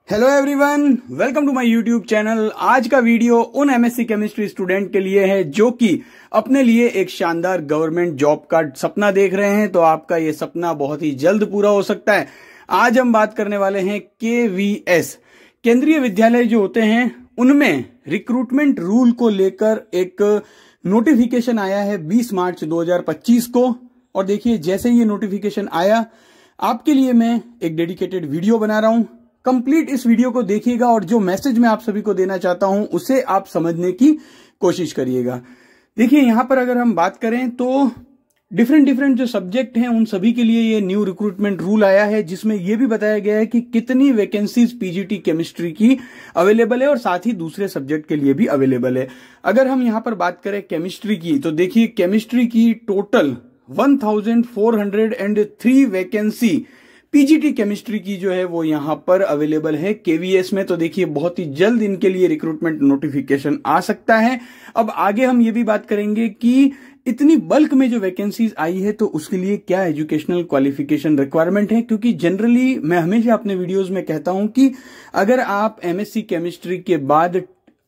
Hello everyone, welcome to my YouTube channel. आज का video उन एमएससी केमिस्ट्री स्टूडेंट के लिए है जो कि अपने लिए एक शानदार गवर्नमेंट जॉब का सपना देख रहे हैं। तो आपका ये सपना बहुत ही जल्द पूरा हो सकता है। आज हम बात करने वाले हैं केवीएस, केंद्रीय विद्यालय जो होते हैं उनमें रिक्रूटमेंट रूल को लेकर एक नोटिफिकेशन आया है 20 मार्च 2025 को। और देखिए, जैसे ये नोटिफिकेशन आया, आपके लिए मैं एक डेडिकेटेड वीडियो बना रहा हूं। कंप्लीट इस वीडियो को देखिएगा और जो मैसेज मैं आप सभी को देना चाहता हूं उसे आप समझने की कोशिश करिएगा। देखिए, यहां पर अगर हम बात करें तो डिफरेंट जो सब्जेक्ट हैं उन सभी के लिए ये न्यू रिक्रूटमेंट रूल आया है, जिसमें यह भी बताया गया है कि कितनी वैकेंसीज पीजीटी केमिस्ट्री की अवेलेबल है और साथ ही दूसरे सब्जेक्ट के लिए भी अवेलेबल है। अगर हम यहां पर बात करें केमिस्ट्री की, तो देखिए केमिस्ट्री की टोटल 1403 वैकेंसी पीजीटी केमिस्ट्री की जो है वो यहां पर अवेलेबल है केवीएस में। तो देखिए, बहुत ही जल्द इनके लिए रिक्रूटमेंट नोटिफिकेशन आ सकता है। अब आगे हम ये भी बात करेंगे कि इतनी बल्क में जो वैकेंसीज आई है तो उसके लिए क्या एजुकेशनल क्वालिफिकेशन रिक्वायरमेंट है, क्योंकि जनरली मैं हमेशा अपने वीडियोस में कहता हूं कि अगर आप एमएससी केमिस्ट्री के बाद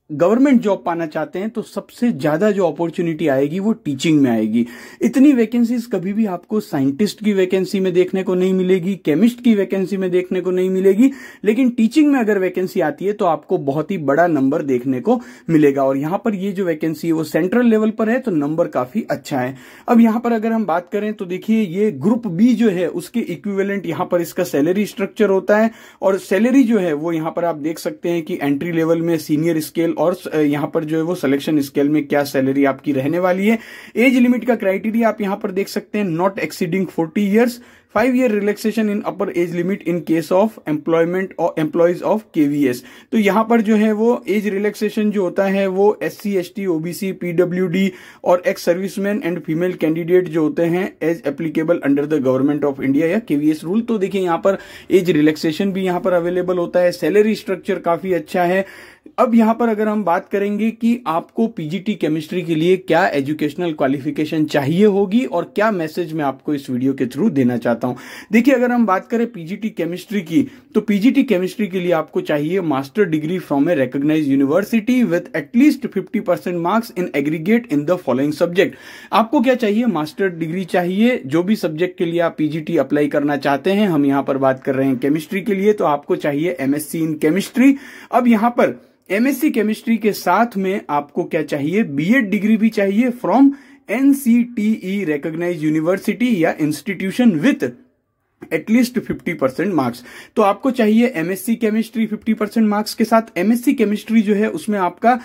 गवर्नमेंट जॉब पाना चाहते हैं तो सबसे ज्यादा जो अपॉर्चुनिटी आएगी वो टीचिंग में आएगी। इतनी वैकेंसीज कभी भी आपको साइंटिस्ट की वैकेंसी में देखने को नहीं मिलेगी, केमिस्ट की वैकेंसी में देखने को नहीं मिलेगी, लेकिन टीचिंग में अगर वैकेंसी आती है तो आपको बहुत ही बड़ा नंबर देखने को मिलेगा। और यहां पर ये जो वैकेंसी है वो सेंट्रल लेवल पर है, तो नंबर काफी अच्छा है। अब यहां पर अगर हम बात करें तो देखिए, ये ग्रुप बी जो है उसके इक्विवेलेंट यहां पर इसका सैलरी स्ट्रक्चर होता है। और सैलरी जो है वो यहां पर आप देख सकते हैं कि एंट्री लेवल में, सीनियर स्केल और यहां पर जो है वो सिलेक्शन स्केल में क्या सैलरी आपकी रहने वाली है। एज लिमिट का क्राइटेरिया आप यहां पर देख सकते हैं, not exceeding 40 years, 5 year relaxation in upper age limit in case of employment और एम्प्लॉयज ऑफ केवीएस। तो यहां पर जो है वो एज रिलैक्सेशन जो होता है वो SC ST OBC PWD और ex serviceman and female candidate जो होते हैं as applicable under the government of India या केवीएस रूल। तो देखिए, यहां पर एज रिलैक्सेशन भी यहां पर अवेलेबल होता है। सैलरी स्ट्रक्चर काफी अच्छा है। अब यहां पर अगर हम बात करेंगे कि आपको पीजीटी केमिस्ट्री के लिए क्या एजुकेशनल क्वालिफिकेशन चाहिए होगी और क्या मैसेज मैं आपको इस वीडियो के थ्रू देना चाहता हूं। देखिए, अगर हम बात करें पीजीटी केमिस्ट्री की, तो पीजीटी केमिस्ट्री के लिए आपको चाहिए master degree from a recognised university with at least 50% marks in aggregate in the following subject. आपको क्या चाहिए? मास्टर डिग्री चाहिए जो भी सब्जेक्ट के लिए आप पीजीटी अप्लाई करना चाहते हैं। हम यहां पर बात कर रहे हैं केमिस्ट्री के लिए, तो आपको चाहिए एमएससी इन केमिस्ट्री। अब यहां पर एमएससी केमिस्ट्री के साथ में आपको क्या चाहिए? बीएड डिग्री भी चाहिए फ्रॉम एनसीटीई रिकॉग्नाइज्ड यूनिवर्सिटी या इंस्टीट्यूशन विथ एटलीस्ट 50% मार्क्स। तो आपको चाहिए एमएससी केमिस्ट्री 50% मार्क्स के साथ। एमएससी केमिस्ट्री जो है उसमें आपका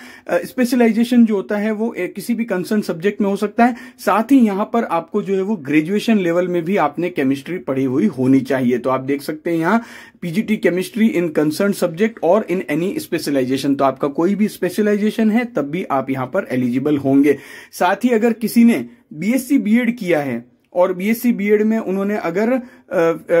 स्पेशलाइजेशन जो होता है वो किसी भी कंसर्न सब्जेक्ट में हो सकता है। साथ ही यहां पर आपको जो है वो ग्रेजुएशन लेवल में भी आपने केमिस्ट्री पढ़ी हुई होनी चाहिए। तो आप देख सकते हैं यहां PGT chemistry in concern subject और इन एनी स्पेशलाइजेशन। तो आपका कोई भी स्पेशलाइजेशन है तब भी आप यहां पर एलिजिबल होंगे। साथ ही अगर किसी ने बीएससी बीएड किया है और बीएससी बीएड में उन्होंने अगर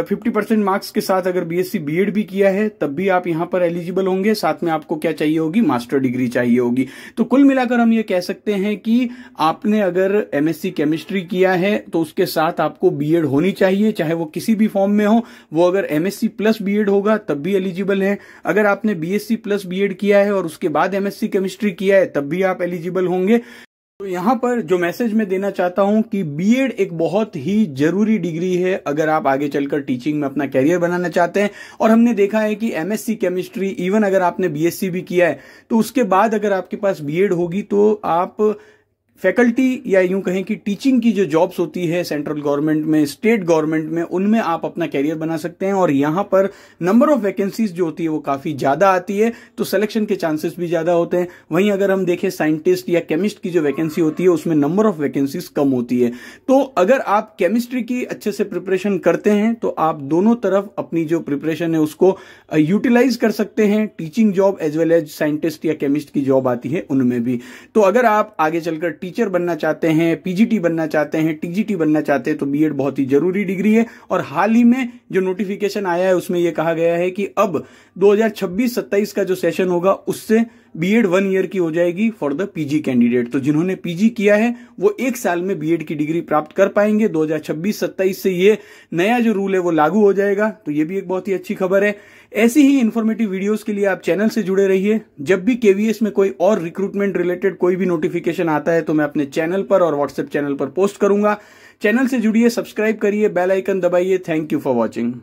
50% मार्क्स के साथ अगर बीएससी बीएड भी किया है तब भी आप यहां पर एलिजिबल होंगे। साथ में आपको क्या चाहिए होगी? मास्टर डिग्री चाहिए होगी। तो कुल मिलाकर हम ये कह सकते हैं कि आपने अगर एमएससी केमिस्ट्री किया है तो उसके साथ आपको बीएड होनी चाहिए, चाहे वो किसी भी फॉर्म में हो। वो अगर एमएससी प्लस बीएड होगा तब भी एलिजिबल है। अगर आपने बीएससी प्लस बीएड किया है और उसके बाद एमएससी केमिस्ट्री किया है तब भी आप एलिजिबल होंगे। तो यहां पर जो मैसेज मैं देना चाहता हूं कि बीएड एक बहुत ही जरूरी डिग्री है अगर आप आगे चलकर टीचिंग में अपना कैरियर बनाना चाहते हैं। और हमने देखा है कि एमएससी केमिस्ट्री, इवन अगर आपने बीएससी भी किया है तो उसके बाद अगर आपके पास बीएड होगी तो आप फैकल्टी या यूं कहें कि टीचिंग की जो जॉब्स होती है सेंट्रल गवर्नमेंट में, स्टेट गवर्नमेंट में, उनमें आप अपना कैरियर बना सकते हैं। और यहां पर नंबर ऑफ वैकेंसीज जो होती है वो काफी ज्यादा आती है, तो सिलेक्शन के चांसेस भी ज्यादा होते हैं। वहीं अगर हम देखें साइंटिस्ट या केमिस्ट की जो वैकेंसी होती है उसमें नंबर ऑफ वैकेंसीज कम होती है। तो अगर आप केमिस्ट्री की अच्छे से प्रिपरेशन करते हैं तो आप दोनों तरफ अपनी जो प्रिपरेशन है उसको यूटिलाइज कर सकते हैं। Teaching job as well as scientist या केमिस्ट की जॉब आती है उनमें भी। तो अगर आप आगे चलकर टीचर बनना चाहते हैं, पीजीटी बनना चाहते हैं, टीजीटी बनना चाहते हैं तो बीएड बहुत ही जरूरी डिग्री है। और हाल ही में जो नोटिफिकेशन आया है उसमें यह कहा गया है कि अब 2026-27 का जो सेशन होगा उससे बीएड 1 ईयर की हो जाएगी फॉर द पीजी कैंडिडेट। तो जिन्होंने पीजी किया है वो 1 साल में बीएड की डिग्री प्राप्त कर पाएंगे। 2026-27 से ये नया जो रूल है वो लागू हो जाएगा। तो ये भी एक बहुत ही अच्छी खबर है। ऐसी ही इन्फॉर्मेटिव वीडियोस के लिए आप चैनल से जुड़े रहिए। जब भी केवीएस में कोई और रिक्रूटमेंट रिलेटेड कोई भी नोटिफिकेशन आता है तो मैं अपने चैनल पर और व्हाट्सएप चैनल पर पोस्ट करूंगा। चैनल से जुड़िए, सब्सक्राइब करिए, बेल आइकन दबाइए। Thank you for watching.